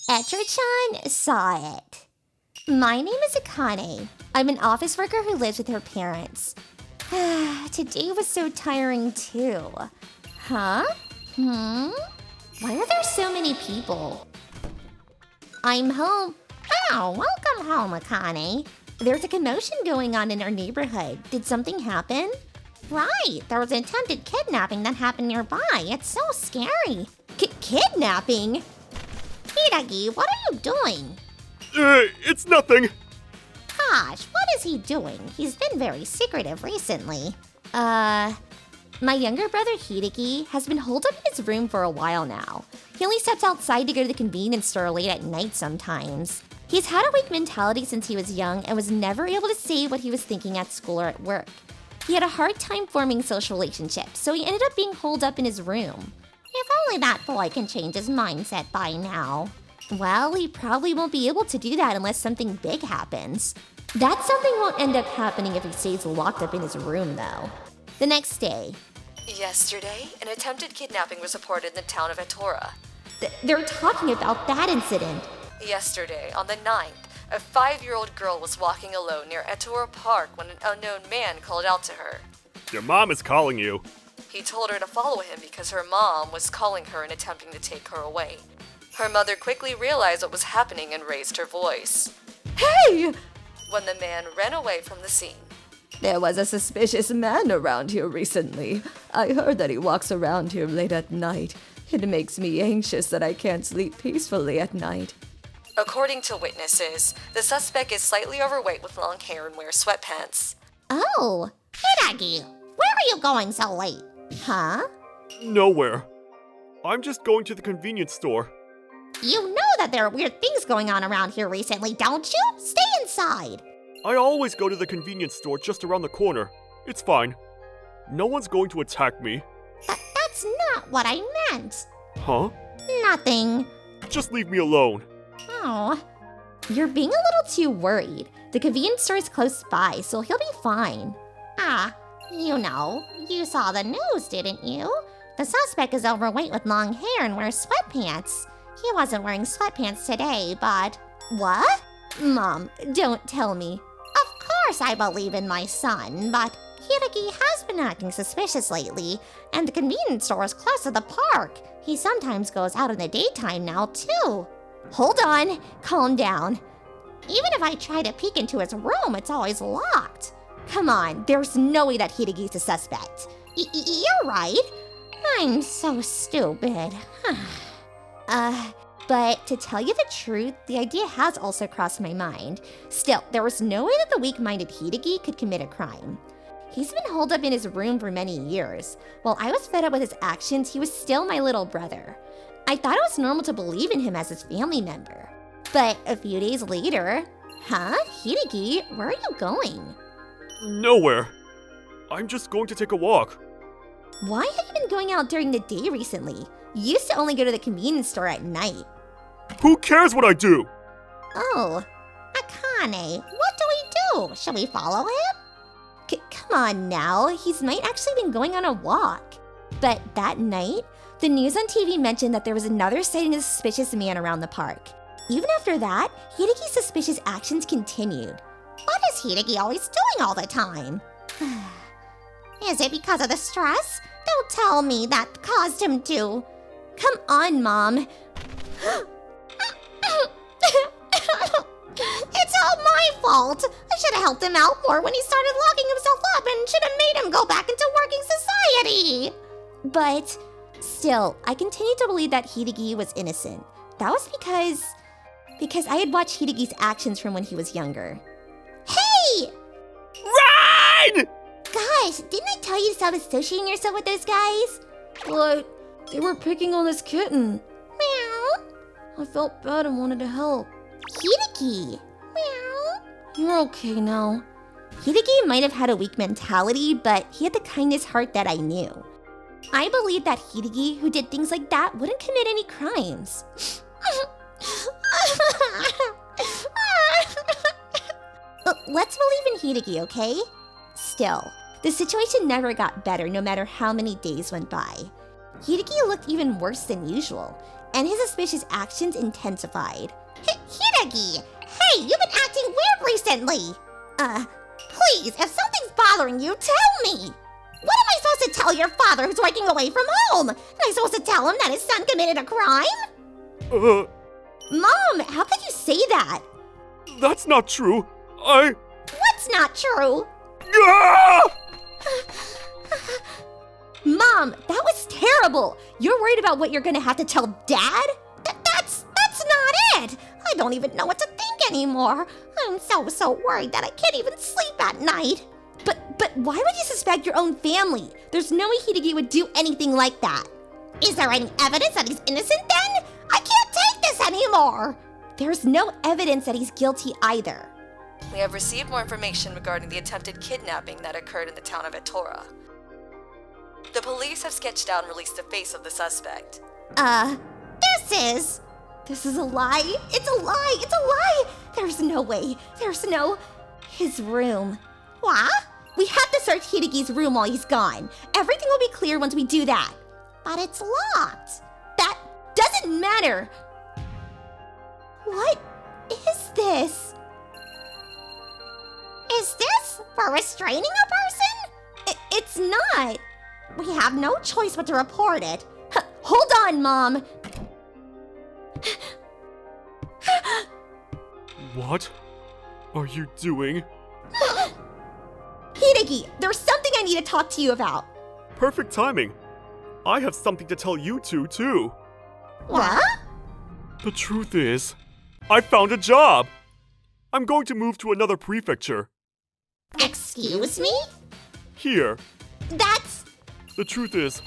Etra-chan saw it. My name is Akane. I'm an office worker who lives with her parents. Today was so tiring too. Huh? Why are there so many people? I'm home. Oh, welcome home, Akane. There's a commotion going on in our neighborhood. Did something happen? Right, there was an attempted kidnapping that happened nearby. It's so scary. Kidnapping? Hiragi, what are you doing? It's nothing. Gosh, what is he doing? He's been very secretive recently. My younger brother Hideki has been holed up in his room for a while now. He only steps outside to go to the convenience store late at night sometimes. He's had a weak mentality since he was young and was never able to say what he was thinking at school or at work. He had a hard time forming social relationships, so he ended up being holed up in his room. If only that boy can change his mindset by now. Well, he probably won't be able to do that unless something big happens. That something won't end up happening if he stays locked up in his room, though. The next day. Yesterday, an attempted kidnapping was reported in the town of Etra. They're talking about that incident. Yesterday, on the 9th, a 5-year-old girl was walking alone near Etora Park when an unknown man called out to her. Your mom is calling you. He told her to follow him because her mom was calling her and attempting to take her away. Her mother quickly realized what was happening and raised her voice. Hey! When the man ran away from the scene. There was a suspicious man around here recently. I heard that he walks around here late at night. It makes me anxious that I can't sleep peacefully at night. According to witnesses, the suspect is slightly overweight with long hair and wears sweatpants. Oh, Hiragi, where are you going so late? Huh? Nowhere. I'm just going to the convenience store. You know that there are weird things going on around here recently, don't you? Stay inside. I always go to the convenience store just around the corner. It's fine. No one's going to attack me. That's not what I meant. Huh? Nothing. Just leave me alone. Oh, you're being a little too worried. The convenience store is close by, so he'll be fine. You know, you saw the news, didn't you? The suspect is overweight with long hair and wears sweatpants. He wasn't wearing sweatpants today, but... What? Mom, don't tell me. Of course I believe in my son, but Hiragi has been acting suspicious lately, and the convenience store is close to the park. He sometimes goes out in the daytime now, too. Hold on, calm down. Even if I try to peek into his room, it's always locked. Come on, there's no way that Hidegi's a suspect. You're right. I'm so stupid. But to tell you the truth, the idea has also crossed my mind. Still, there was no way that the weak-minded Hidegi could commit a crime. He's been holed up in his room for many years. While I was fed up with his actions, he was still my little brother. I thought it was normal to believe in him as his family member. But a few days later... Huh? Hidegi, where are you going? Nowhere. I'm just going to take a walk. Why have you been going out during the day recently? You used to only go to the convenience store at night. Who cares what I do? Oh, Akane, what do we do? Shall we follow him? Come on now, he's might actually been going on a walk. But that night, the news on TV mentioned that there was another sighting of a suspicious man around the park. Even after that, Hidegi's suspicious actions continued. What is Hidegi always doing all the time? Is it because of the stress? Don't tell me that caused him to... Come on, Mom. It's all my fault. I should have helped him out more when he started locking himself up and should have made him go back into working society. But still, I continue to believe that Hidegi was innocent. That was because I had watched Hidegi's actions from when he was younger. Hey! Run! Gosh, didn't I tell you to stop associating yourself with those guys? But they were picking on this kitten. Meow. I felt bad and wanted to help. Hideki. Meow. You're okay now. Hideki might have had a weak mentality, but he had the kindest heart that I knew. I believe that Hideki, who did things like that, wouldn't commit any crimes. Let's believe in Hideki, okay? Still, the situation never got better no matter how many days went by. Hideki looked even worse than usual, and his suspicious actions intensified. Hideki! Hey, you've been acting weird recently! Please, if something's bothering you, tell me! What am I supposed to tell your father who's working away from home? Am I supposed to tell him that his son committed a crime? Mom, how could you say that? That's not true. What's not true? Ah! Mom, that was terrible. You're worried about what you're gonna have to tell Dad? That's not it. I don't even know what to think anymore. I'm so worried that I can't even sleep at night. But why would you suspect your own family? There's no way Hideki would do anything like that. Is there any evidence that he's innocent then? I can't take this anymore. There's no evidence that he's guilty either. We have received more information regarding the attempted kidnapping that occurred in the town of Etra. The police have sketched out and released the face of the suspect. This is a lie. It's a lie. It's a lie. There's no way. His room. What? We have to search Hideki's room while he's gone. Everything will be clear once we do that. But it's locked. That doesn't matter. What is this? Is this for restraining a person? It's not. We have no choice but to report it. Hold on, Mom. What are you doing? Hideki, there's something I need to talk to you about. Perfect timing. I have something to tell you two, too. What? The truth is, I found a job. I'm going to move to another prefecture. Excuse me? Here. That's... The truth is,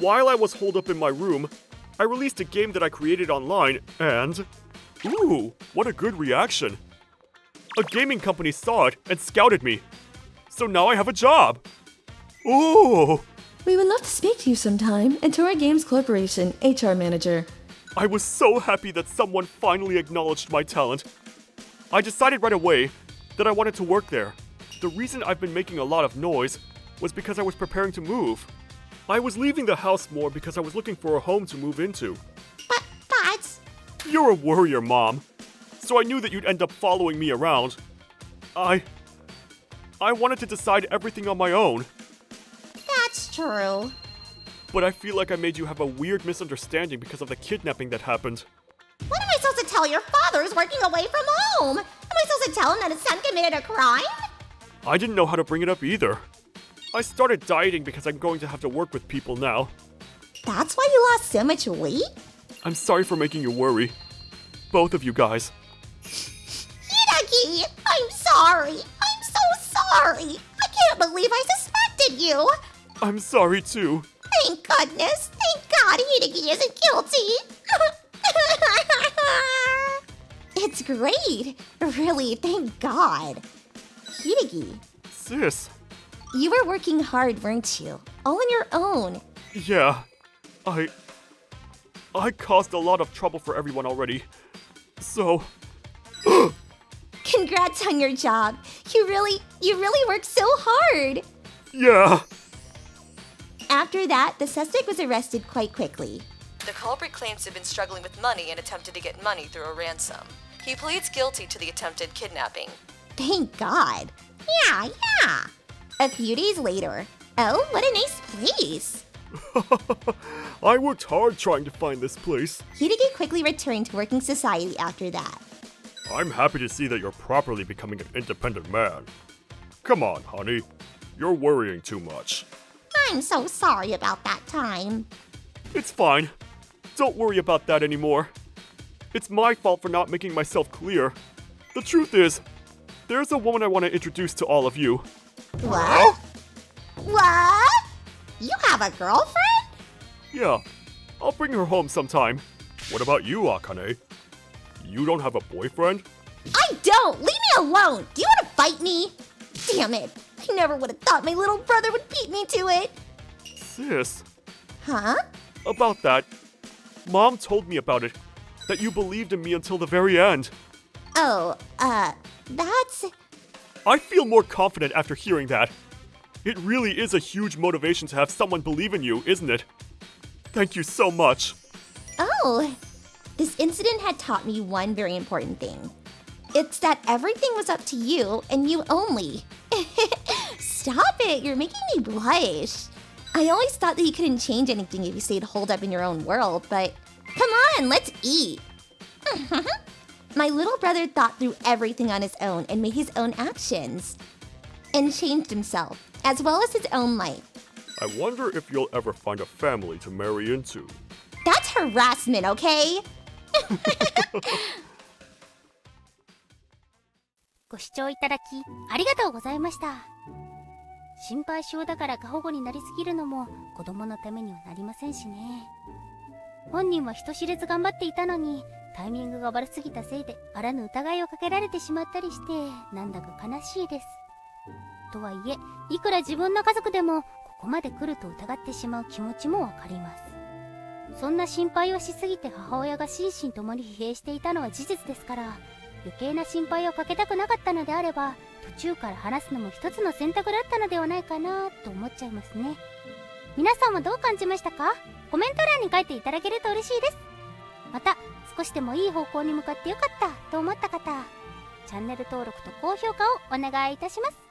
while I was holed up in my room, I released a game that I created online and... Ooh, what a good reaction. A gaming company saw it and scouted me. So now I have a job. Ooh! We would love to speak to you sometime. Etra Games Corporation, HR Manager. I was so happy that someone finally acknowledged my talent. I decided right away that I wanted to work there. The reason I've been making a lot of noise was because I was preparing to move. I was leaving the house more because I was looking for a home to move into. But... You're a worrier, Mom. So I knew that you'd end up following me around. I wanted to decide everything on my own. That's true. But I feel like I made you have a weird misunderstanding because of the kidnapping that happened. What am I supposed to tell your father who's working away from home? Am I supposed to tell him that his son committed a crime? I didn't know how to bring it up either. I started dieting because I'm going to have to work with people now. That's why you lost so much weight? I'm sorry for making you worry. Both of you guys. Hideki, I'm sorry. I'm so sorry. I can't believe I suspected you. I'm sorry too. Thank goodness. Thank God Hideki isn't guilty. It's great. Really, thank God. Hideki, Sis. you were working hard, weren't you? All on your own. Yeah. I caused a lot of trouble for everyone already. So... Congrats on your job. You really worked so hard. Yeah. After that, the suspect was arrested quite quickly. The culprit claims to have been struggling with money and attempted to get money through a ransom. He pleads guilty to the attempted kidnapping. Thank God. Yeah. A few days later. Oh, what a nice place. I worked hard trying to find this place. Hideki quickly returned to working society after that. I'm happy to see that you're properly becoming an independent man. Come on, honey. You're worrying too much. I'm so sorry about that time. It's fine. Don't worry about that anymore. It's my fault for not making myself clear. The truth is, there's a woman I want to introduce to all of you. What? What? You have a girlfriend? Yeah, I'll bring her home sometime. What about you, Akane? You don't have a boyfriend? I don't! Leave me alone! Do you want to fight me? Damn it! I never would have thought my little brother would beat me to it! Sis. Huh? About that. Mom told me about it. That you believed in me until the very end. Oh, that's... I feel more confident after hearing that. It really is a huge motivation to have someone believe in you, isn't it? Thank you so much. Oh, this incident had taught me one very important thing. It's that everything was up to you and you only. Stop it, you're making me blush. I always thought that you couldn't change anything if you stayed holed up in your own world, but come on, let's eat. My little brother thought through everything on his own and made his own actions. And changed himself, as well as his own life. I wonder if you'll ever find a family to marry into. That's harassment, okay? ご視聴いただきありがとうございました。心配性だから過保護になりすぎるのも子供のためにはなりませんしね。本人は人知れず頑張っていたのにタイミングが悪すぎたせいであらぬ疑いをかけられてしまったりしてなんだか悲しいです。とはいえいくら自分の家族でもここまで来ると疑ってしまう気持ちもわかります。そんな心配をしすぎて母親が心身ともに疲弊していたのは事実ですから余計な心配をかけたくなかったのであれば途中から話すのも一つの選択だったのではないかなと思っちゃいますね。皆さんはどう感じましたか？コメント欄に書いていただけると嬉しいです。また少しでもいい方向に向かってよかったと思った方チャンネル登録と高評価をお願いいたします。